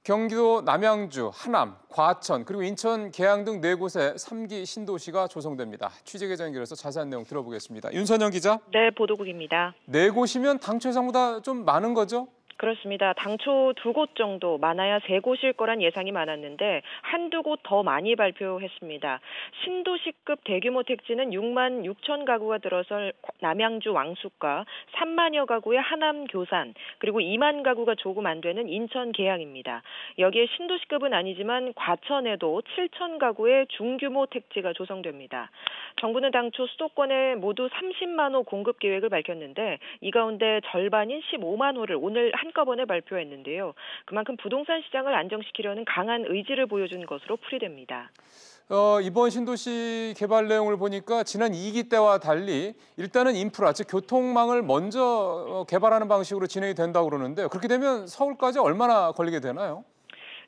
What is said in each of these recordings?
경기도 남양주, 하남, 과천, 그리고 인천, 계양 등 4곳에 3기 신도시가 조성됩니다. 취재 계정 연결해서 자세한 내용 들어보겠습니다. 윤선영 기자. 네, 보도국입니다. 4곳이면 당초 예상보다 좀 많은 거죠? 그렇습니다. 당초 2곳 정도, 많아야 3곳일 거란 예상이 많았는데 한두 곳 더 많이 발표했습니다. 신도시급 대규모 택지는 6만 6천 가구가 들어설 남양주 왕숙과 3만여 가구의 하남 교산, 그리고 2만 가구가 조금 안 되는 인천 계양입니다. 여기에 신도시급은 아니지만 과천에도 7천 가구의 중규모 택지가 조성됩니다. 정부는 당초 수도권에 모두 30만 호 공급 계획을 밝혔는데 이 가운데 절반인 15만 호를 오늘 한꺼번에 발표했는데요. 그만큼 부동산 시장을 안정시키려는 강한 의지를 보여준 것으로 풀이됩니다. 이번 신도시 개발 내용을 보니까 지난 2기 때와 달리 일단은 인프라, 즉 교통망을 먼저 개발하는 방식으로 진행이 된다고 그러는데요. 그렇게 되면 서울까지 얼마나 걸리게 되나요?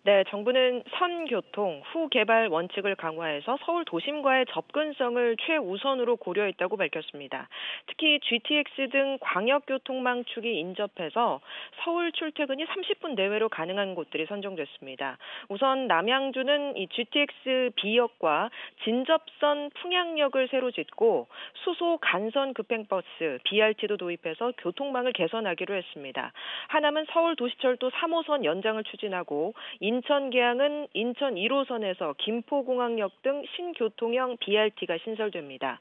네, 정부는 선교통, 후개발 원칙을 강화해서 서울 도심과의 접근성을 최우선으로 고려했다고 밝혔습니다. 특히 GTX 등 광역교통망 축이 인접해서 서울 출퇴근이 30분 내외로 가능한 곳들이 선정됐습니다. 우선 남양주는 이 GTX B역과 진접선 풍양역을 새로 짓고 수소 간선 급행버스 BRT도 도입해서 교통망을 개선하기로 했습니다. 하남은 서울 도시철도 3호선 연장을 추진하고 인천 계양은 인천 1호선에서 김포공항역 등 신교통형 BRT가 신설됩니다.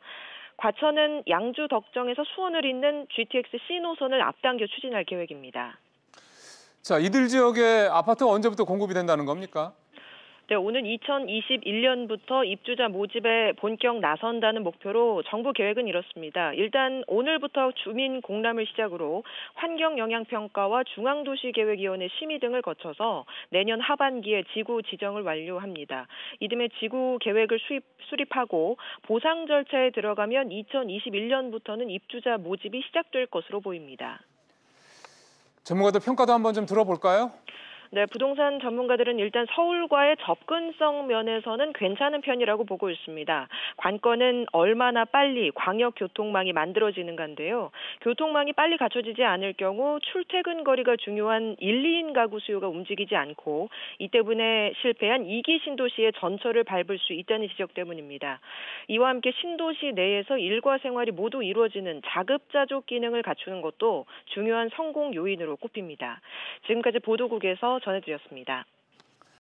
과천은 양주 덕정에서 수원을 잇는 GTX C노선을 앞당겨 추진할 계획입니다. 자, 이들 지역에 아파트가 언제부터 공급이 된다는 겁니까? 네, 오는 2021년부터 입주자 모집에 본격 나선다는 목표로 정부 계획은 이렇습니다. 일단 오늘부터 주민 공람을 시작으로 환경영향평가와 중앙도시계획위원회 심의 등을 거쳐서 내년 하반기에 지구 지정을 완료합니다. 이듬해 지구 계획을 수립하고 보상 절차에 들어가면 2021년부터는 입주자 모집이 시작될 것으로 보입니다. 전문가들 평가도 한번 좀 들어볼까요? 네, 부동산 전문가들은 일단 서울과의 접근성 면에서는 괜찮은 편이라고 보고 있습니다. 관건은 얼마나 빨리 광역교통망이 만들어지는가인데요. 교통망이 빨리 갖춰지지 않을 경우 출퇴근 거리가 중요한 1, 2인 가구 수요가 움직이지 않고 이 때문에 실패한 2기 신도시의 전철을 밟을 수 있다는 지적 때문입니다. 이와 함께 신도시 내에서 일과 생활이 모두 이루어지는 자급자족 기능을 갖추는 것도 중요한 성공 요인으로 꼽힙니다. 지금까지 보도국에서 전해드렸습니다.